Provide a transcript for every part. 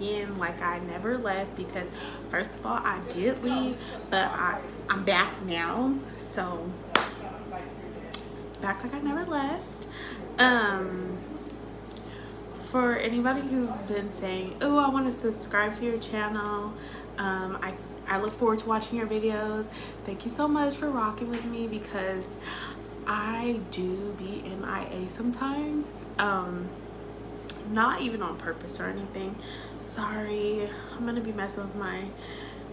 again like I never left, because first of all I did leave, but I'm back now, so back like I never left. For anybody who's been saying, oh, I want to subscribe to your channel, I look forward to watching your videos. Thank you so much for rocking with me, because I do be MIA sometimes. Not even on purpose or anything. Sorry, I'm gonna be messing with my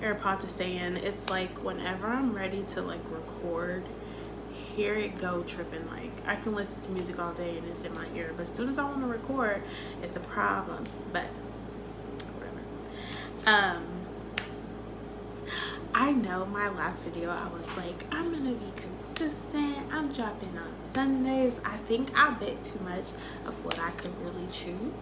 AirPod to stay in. It's like whenever I'm ready to like record, here it go tripping. Like I can listen to music all day and it's in my ear, but as soon as I want to record, it's a problem. But whatever. I know my last video I was like, I'm gonna be consistent, I'm dropping on Sundays. I think I bit too much of what I could really chew,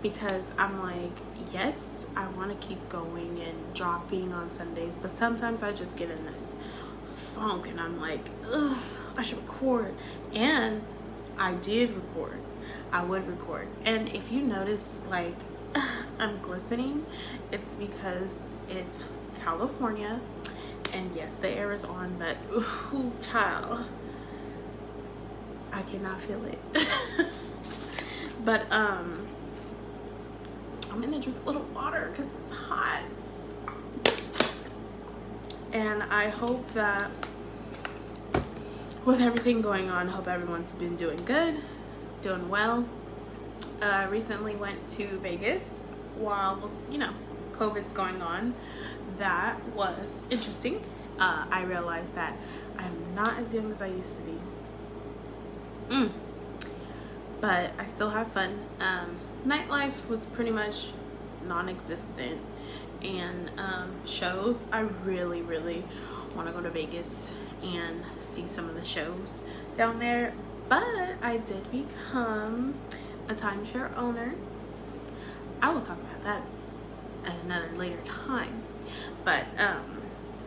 because I'm like, yes, I want to keep going and dropping on Sundays, but sometimes I just get in this funk and I'm like, ugh, I should record. And I did record. I would record. And if you notice, like, I'm glistening, it's because it's California, and yes, the air is on, but ooh, child, I cannot feel it. But I'm gonna drink a little water because it's hot, and I hope that with everything going on, I hope everyone's been doing good, doing well. I recently went to Vegas while, you know, COVID's going on. That was interesting. I realized that I'm not as young as I used to be. But I still have fun. Nightlife was pretty much non-existent, and shows, I really want to go to Vegas and see some of the shows down there. But I did become a timeshare owner. I will talk about that at another later time. But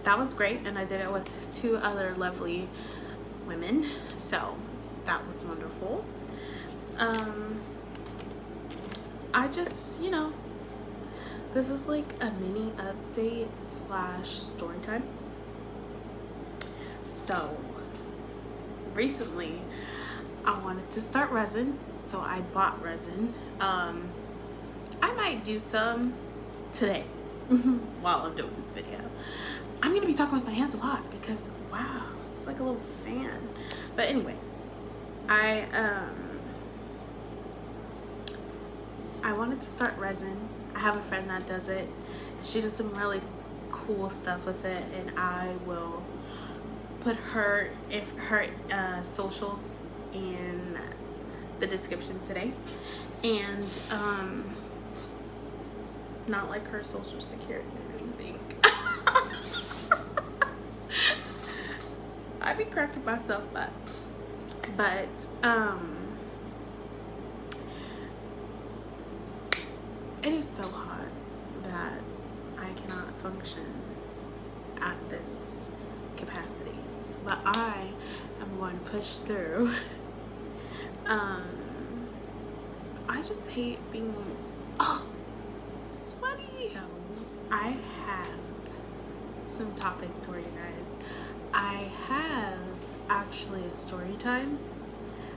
that was great, and I did it with 2 other lovely women, so that was wonderful. I just, you know, this is like a mini update / story time. So recently I wanted to start resin, so I bought resin. I might do some today while I'm doing this video. I'm gonna be talking with my hands a lot because wow, it's like a little fan. But anyways, I wanted to start resin. I have a friend that does it, and she does some really cool stuff with it, and I will put her socials in the description today. And not like her social security or anything. I be cracking myself up. But it is so hot that I cannot function at this capacity, but I am going to push through. I just hate being sweaty. So I have some topics for you guys. I have actually a story time.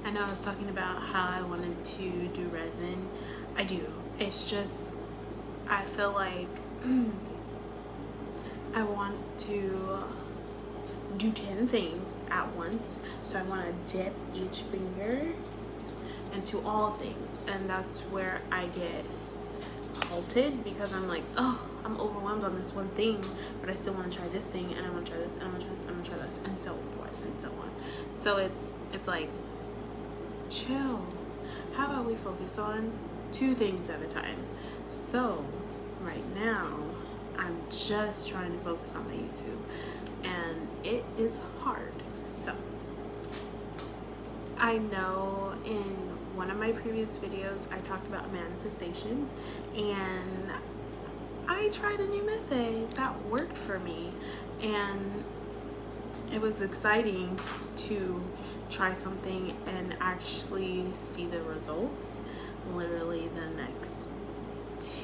I know I was talking about how I wanted to do resin. I do. It's just I feel like I want to do 10 things at once, so I want to dip each finger into all things, and that's where I get halted, because I'm like, oh, I'm overwhelmed on this one thing, but I still want to try this thing, and I want to try this, and I want to try this, and I want to try this, and so forth and so on. So it's like, chill. How about we focus on 2 things at a time? So right now I'm just trying to focus on my YouTube, and it is hard. So I know in one of my previous videos I talked about manifestation, and I tried a new method that worked for me, and it was exciting to try something and actually see the results literally the next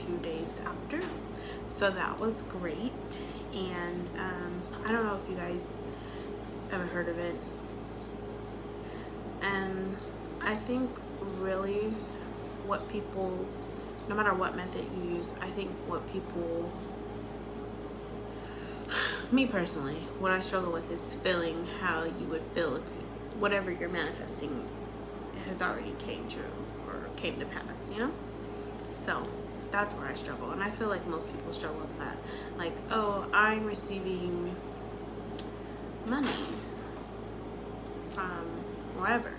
2 days after. So that was great. And I don't know if you guys ever heard of it. And I think really what people, no matter what method you use, I think what people, me personally, what I struggle with is feeling how you would feel if whatever you're manifesting has already came true or came to pass, you know? So that's where I struggle, and I feel like most people struggle with that. Like, oh, I'm receiving money from wherever.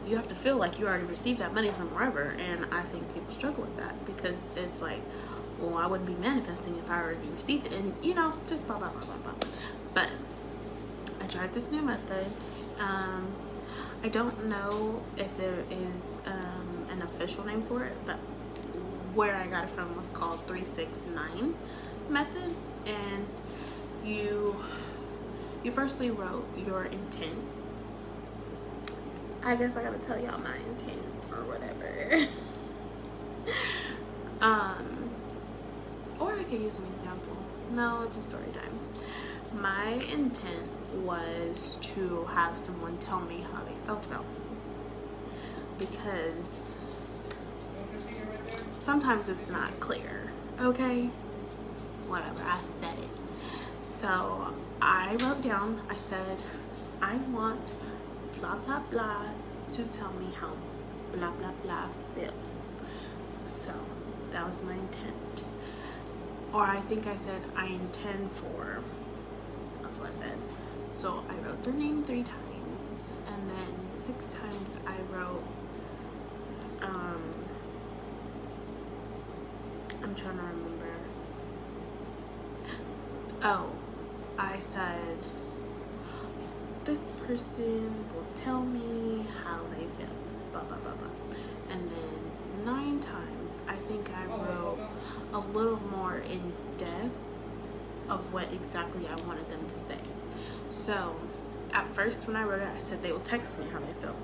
You have to feel like you already received that money from wherever, and I think people struggle with that because it's like, well, I wouldn't be manifesting if I already received it, and you know, just blah blah blah blah blah. But I tried this new method. I don't know if there is an official name for it, but where I got it from was called 369 method. And you firstly wrote your intent. I guess I gotta tell y'all my intent or whatever. Or I could use an example. No, it's a story time. My intent was to have someone tell me how they felt about me, because sometimes it's not clear. Okay, whatever, I said it. So I wrote down, I said, I want blah blah blah to tell me how blah blah blah feels. So that was my intent. Or I think I said I intend for, that's what I said. So I wrote their name 3 times, and then 6 times I wrote, I'm trying to remember. Oh, I said, this person will tell me how they feel, blah, blah, blah, blah. And then 9 times, I think I wrote a little more in depth of what exactly I wanted them to say. So at first when I wrote it, I said they will text me how they feel.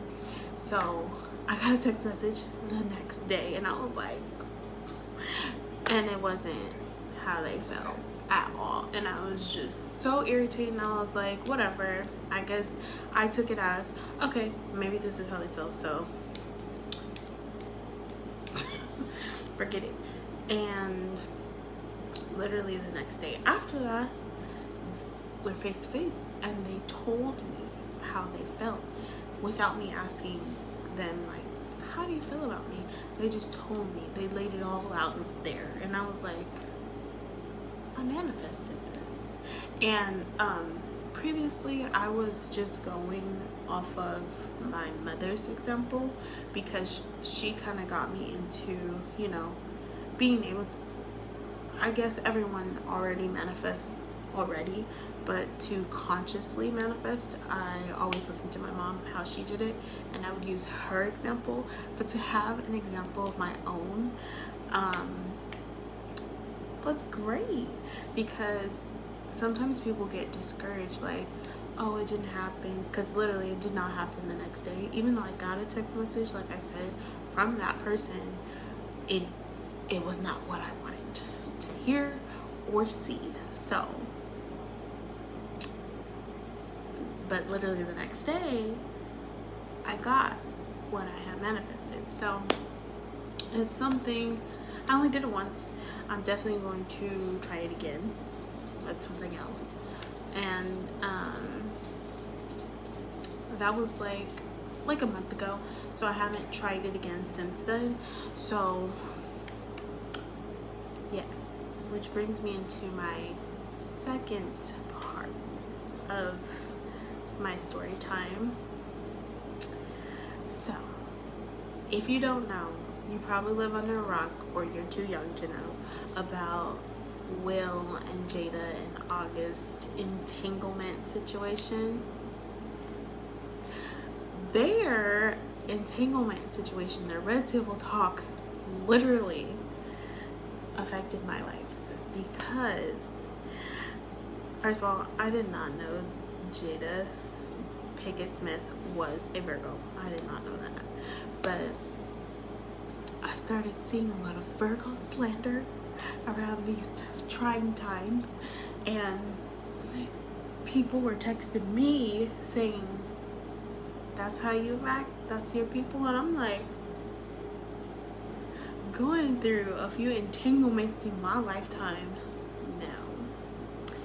So I got a text message the next day, and I was like, and it wasn't how they felt at all, and I was just so irritated, and I was like, whatever, I guess I took it as, okay, maybe this is how they feel, so forget it. And literally the next day after that, we're face to face, and they told me how they felt without me asking them, like, how do you feel about me? They just told me. They laid it all out there, and I was like, I manifested this. And previously I was just going off of my mother's example, because she kind of got me into, you know, being able to, I guess everyone already manifests already, but to consciously manifest, I always listened to my mom, how she did it, and I would use her example. But to have an example of my own was great, because sometimes people get discouraged, like, oh, it didn't happen, because literally it did not happen the next day. Even though I got a text message, like I said, from that person, it was not what I wanted to hear or see. So, but literally the next day, I got what I had manifested. So it's something, I only did it once. I'm definitely going to try it again with something else. And that was like a month ago, so I haven't tried it again since then. So yes, which brings me into my second part of my story time. So if you don't know, you probably live under a rock, or you're too young to know about Will and Jada and August entanglement situation. Their entanglement situation, their red table talk, literally affected my life, because first of all, I did not know Jada Pinkett Smith was a Virgo. I did not know that, but started seeing a lot of Virgo slander around these trying times, and people were texting me saying, that's how you act, that's your people. And I'm like, going through a few entanglements in my lifetime now.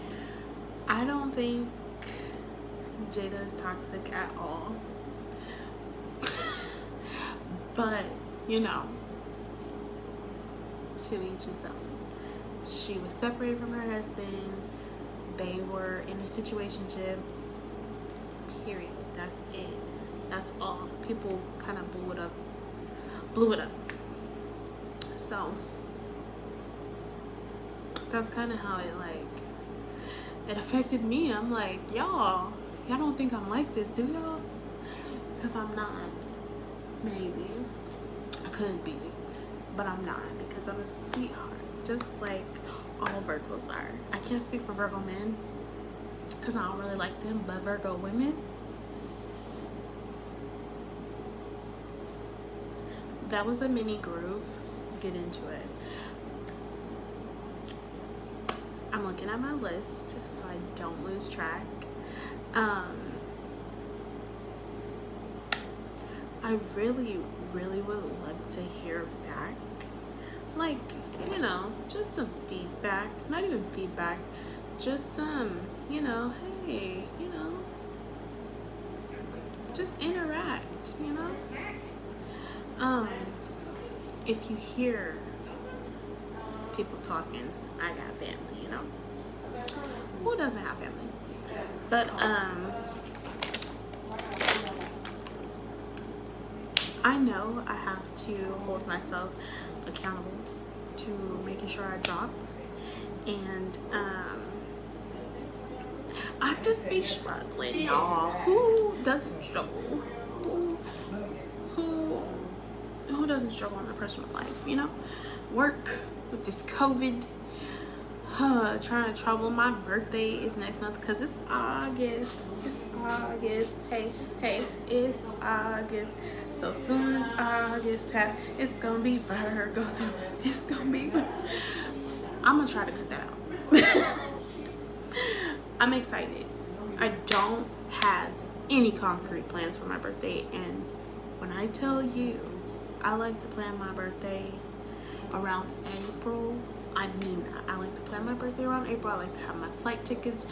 I don't think Jada is toxic at all. But, you know, to each his own. She was separated from her husband. They were in a situationship. Period. That's it. That's all. People kind of blew it up. So that's kind of how it affected me. I'm like, y'all don't think I'm like this, do y'all? Because I'm not. Maybe I could be, but I'm not, because I'm a sweetheart, just like all Virgos are. I can't speak for Virgo men because I don't really like them, but Virgo women, that was a mini groove. Get into it. I'm looking at my list so I don't lose track. I really would love to hear back, like, you know, just some feedback. Not even feedback, just some, you know, hey, you know, just interact, you know. If you hear people talking, I got family, you know. Who doesn't have family? But I know I have to hold myself accountable to making sure I drop, and I just be struggling, y'all. Who doesn't struggle? Who doesn't struggle in their personal life, you know? Work with this COVID, trying to travel. My birthday is next month because it's August. Hey, it's August. So soon as August passes, it's gonna be Virgo too. It's gonna be. I'm gonna try to cut that out. I'm excited. I don't have any concrete plans for my birthday, and when I tell you I like to plan my birthday around April, I mean that. I like to plan my birthday around April. I like to have my flight tickets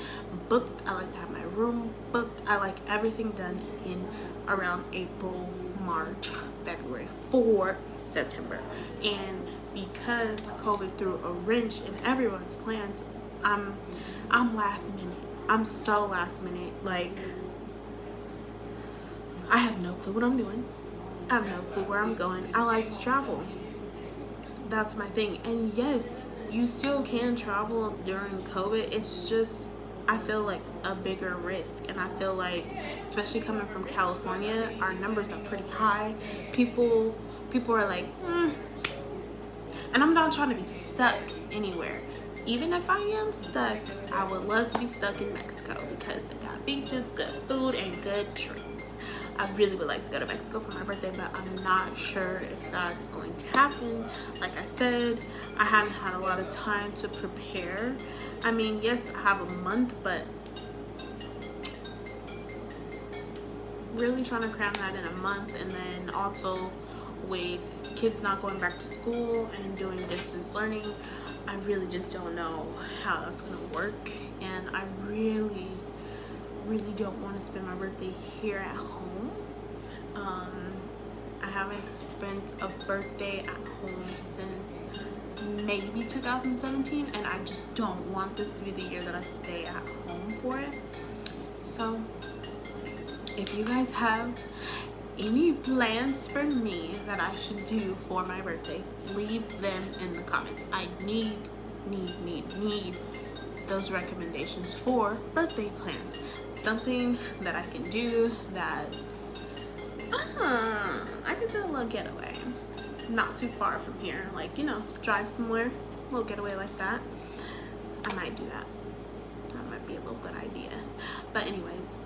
booked. I like to have my room booked. I like everything done in around April, March, February for September. And because COVID threw a wrench in everyone's plans, I'm last minute. I'm so last minute. Like, I have no clue what I'm doing. I have no clue where I'm going. I like to travel. That's my thing. And yes, you still can travel during COVID. It's just, I feel like a bigger risk. And I feel like, especially coming from California, our numbers are pretty high. People are like, And I'm not trying to be stuck anywhere. Even if I am stuck, I would love to be stuck in Mexico because they got beaches, good food, and good drinks. I really would like to go to Mexico for my birthday, but I'm not sure if that's going to happen. Like I said, I haven't had a lot of time to prepare. I mean, yes, I have a month, but really trying to cram that in a month, and then also with kids not going back to school and doing distance learning, I really just don't know how that's going to work. And I really don't want to spend my birthday here at home. I haven't spent a birthday at home since maybe 2017, and I just don't want this to be the year that I stay at home for it. So if you guys have any plans for me that I should do for my birthday, leave them in the comments. I need those recommendations for birthday plans. Something that I can do that I can do a little getaway, not too far from here, like, you know, drive somewhere, a little getaway like that. I might do that. That might be a little good idea. But anyways,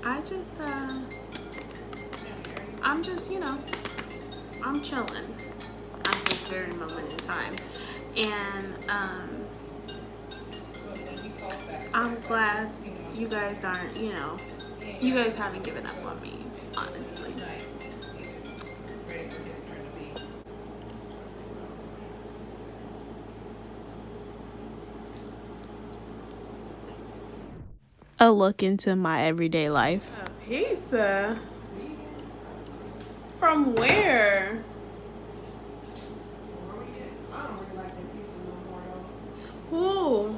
I just I'm just, I'm chilling at this very moment in time. And I'm glad you guys aren't, you guys haven't given up on me, honestly. A look into my everyday life. A pizza? From where? Who?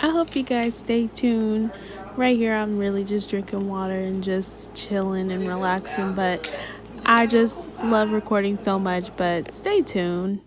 I hope you guys stay tuned. Right here, I'm really just drinking water and just chilling and relaxing, but I just love recording so much, but stay tuned.